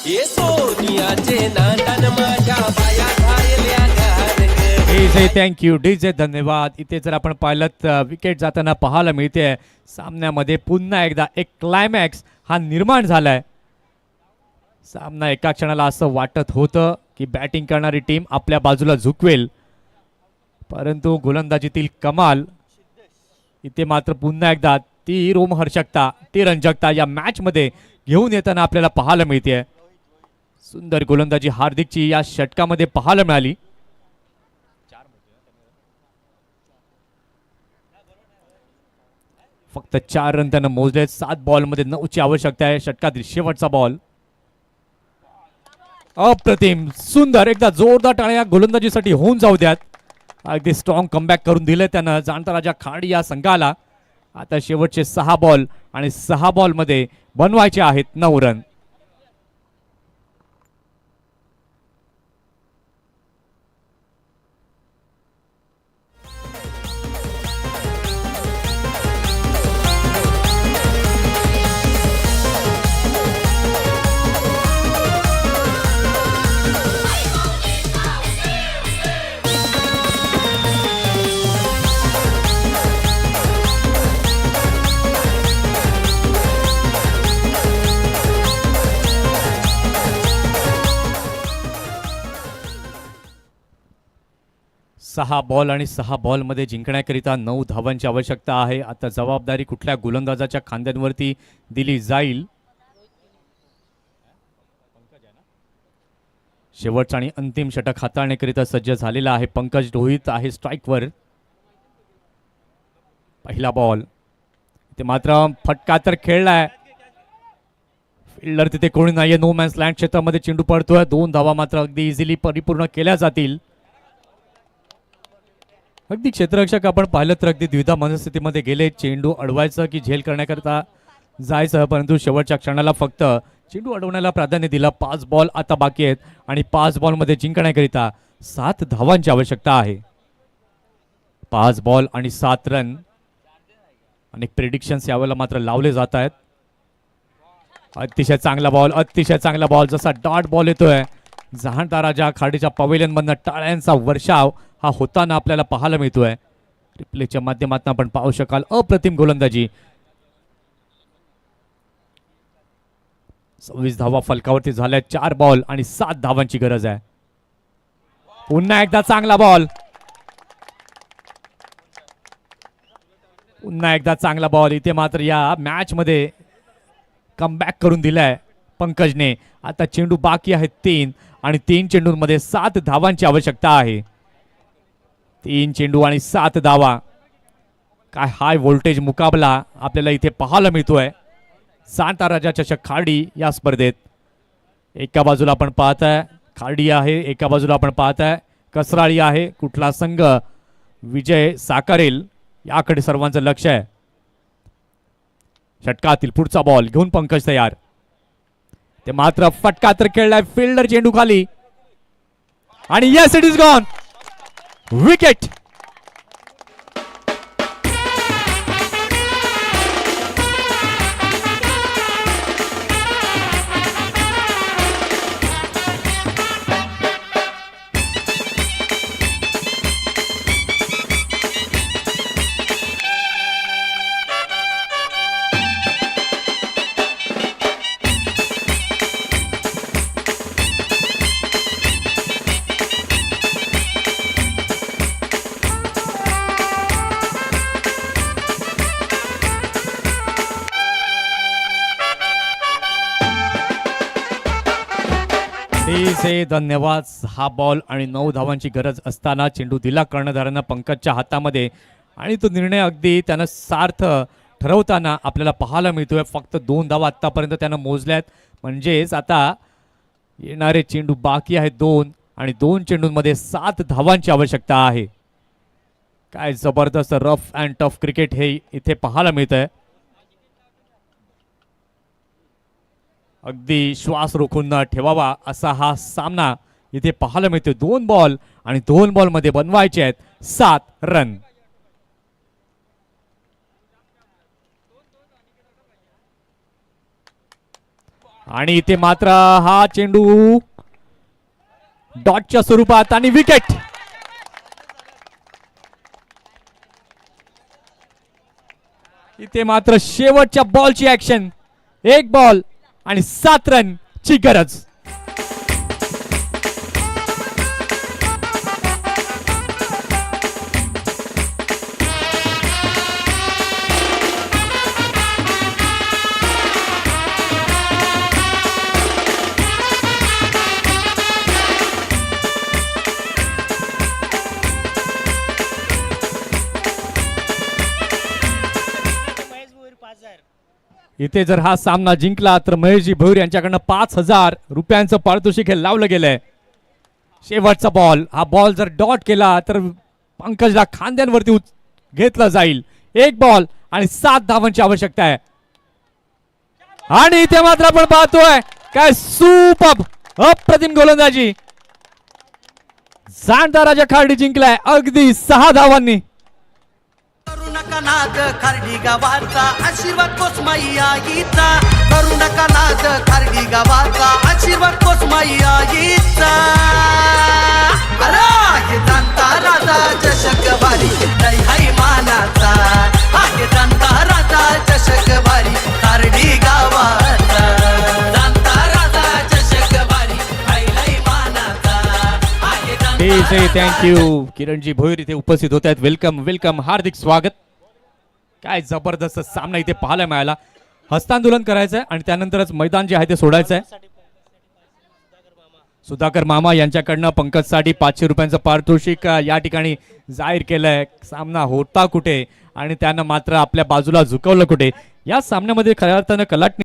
ये सोनियाचे नांदन माझ्या बाया घायल्या गार ग. डीजे थँक्यू डीजे धन्यवाद. इथे जर आपण पाहिलं तर विकेट जाताना पाहायला मिळते. सामन्यामध्ये पुन्हा एकदा एक क्लायमॅक्स हा निर्माण झालाय. सामना एका क्षणाला असं वाटत होतं की बॅटिंग करणारी टीम आपल्या बाजूला झुकवेल परंतु गोलंदाजीतील कमाल इथे मात्र पुन्हा एकदा ती रोमहर्षकता ती रंजकता या मॅच मध्ये घेऊन येताना आपल्याला पाहायला मिळते. सुंदर गोलंदाजी हार्दिकची या षटकामध्ये पाहायला मिळाली. फक्त 4 रन त्यानं मोजले. 7 बॉलमध्ये 9 ची आवश्यकता आहे. षटकातील शेवटचा बॉल. अप्रतिम सुंदर एकदा जोरदार टाळ्या गोलंदाजीसाठी होऊन जाऊ द्यात. अगदी स्ट्रॉंग कमबॅक करून दिले त्यानं जाणता राजा खांड या संघाला. आता शेवटचे 6 बॉल आणि 6 बॉलमध्ये बनवायचे आहेत 9 रन. सहा बॉल आणि 6 बॉलमध्ये जिंकण्याकरिता 9 धावांची आवश्यकता आहे. आता जबाबदारी कुठल्या गोलंदाजाच्या खांद्यांवरती दिली जाईल. शेवटचा आणि अंतिम षटक हाताळण्याकरिता सज्ज झालेला आहे पंकज. रोहित आहे स्ट्राईकवर. पहिला बॉल. ते मात्र फटका तर खेळलाय. फिल्डर तिथे कोणी नाहीये. नो मॅन्स लँड क्षेत्रामध्ये चेंडू पडतोय. 2 धावा मात्र अगदी इझिली परिपूर्ण केल्या जातील. अगदी क्षेत्ररक्षक आपण पाहिलं तर अगदी द्विधा मनस्थितीमध्ये गेले. चेंडू अडवायचं की झेल करण्याकरता जायचं परंतु शेवटच्या क्षणाला फक्त चेंडू अडवण्याला प्राधान्य दिलं. 5 बॉल आता बाकी आहेत आणि 5 बॉलमध्ये जिंकण्याकरिता 7 धावांची आवश्यकता आहे. 5 बॉल आणि 7 रन. अनेक प्रेडिक्शन्स यावेळेला मात्र लावले जात आहेत. अतिशय चांगला बॉल, अतिशय चांगला बॉल. जसा डॉट बॉल येतोय जाणता राजा खाडीच्या पवेलियन मधनं टाळ्यांचा वर्षाव हा होताना आपल्याला पाहायला मिळतोय. रिप्लेच्या माध्यमातून आपण पाहू शकाल अप्रतिम गोलंदाजी. 26 धावा फलकावरती झाल्या. 4 बॉल आणि 7 धावांची गरज आहे. पुन्हा एकदा चांगला बॉल, पुन्हा एकदा चांगला बॉल. इथे मात्र या मॅच मध्ये कमबॅक करून दिलाय पंकजने. आता चेंडू बाकी आहेत 3 आणि 3 चेंडूंमध्ये 7 धावांची आवश्यकता आहे. 3 चेंडू आणि 7 धावा. काय हाय व्होल्टेज मुकाबला आपल्याला इथे पाहायला मिळतोय जाणता राजा चषक खाडी या स्पर्धेत. एका बाजूला आपण पाहताय खाडी आहे, एका बाजूला आपण पाहताय कसराळी आहे. कुठला संघ विजय साकारेल याकडे सर्वांचं लक्ष आहे. षटकातील पुढचा बॉल घेऊन पंकज तयार. ते मात्र फटका तर खेळलाय फिल्डर चेंडू खाली आणि yes it is gone. Wicket. धन्यवाद. हा बॉल आणि 9 धावांची गरज असताना चेंडू दिला कर्णधारांना पंकजच्या हातामध्ये आणि तो निर्णय अगदी त्यानं सार्थ ठरवताना आपल्याला पाहायला मिळतोय. फक्त 2 धावा आतापर्यंत त्यानं मोजल्यात. म्हणजेच आता येणारे चेंडू बाकी आहेत 2 आणि 2 चेंडूंमध्ये 7 धावांची आवश्यकता आहे. काय जबरदस्त रफ अँड टफ क्रिकेट हे इथे पाहायला मिळतंय. अगदी श्वास रोखून न ठेवावा असा हा सामना इथे पाहायला मिळतोय. 2 बॉल आणि 2 बॉल मध्ये बनवायचे आहेत 7 रन. आणि इथे मात्र हा चेंडू डॉटच्या स्वरूपात आणि विकेट. इथे मात्र शेवटच्या बॉलची ऍक्शन. 1 बॉल आणि 7 रन ची गरज. इथे जर हा सामना जिंकला तर महेशजी भोईर यांच्याकडनं 5,000 रुपयांचं पारितोषिक हे लावलं गेलंय. शेवटचा बॉल, हा बॉल जर डॉट केला तर पंकजला खांद्यांवरती घेतलं जाईल. 1 बॉल आणि 7 धावांची आवश्यकता आहे. आणि इथे मात्र आपण पाहतोय काय सुपर्ब अप्रतिम गोलंदाजी. जाणता राजा खार्डी जिंकलाय अगदी 6 धावांनी. करू नका नाद खार्डी गावाचा आशीर्वाद कोसमाई आईचा. करू नका नाद खार्डी गावाचा आशीर्वाद कोसमाई आईचा. अरे जाणता राजा चषक भारी नाही हाय मानाचा. आहे जाणता राजा चषक भारी खार्डी गावाचा. जाणता राजा चषक भारी हाय मानाचा. थँक्यू. किरणजी भोईर इथे उपस्थित होत आहेत. वेलकम वेलकम, हार्दिक स्वागत. काय जबरदस्त सामना इथे पाहायला मिळाला. हस्तांदोलन करायचंय आणि त्यानंतरच मैदान जे आहे ते सोडायचंय. सुधाकर मामा यांच्याकडनं पंकजसाठी 500 रुपयांचं पारितोषिक या ठिकाणी जाहीर केलंय. सामना होता कुठे आणि त्यानं मात्र आपल्या बाजूला झुकवलं कुठे. या सामन्यामध्ये खऱ्या अर्थानं कलाटणी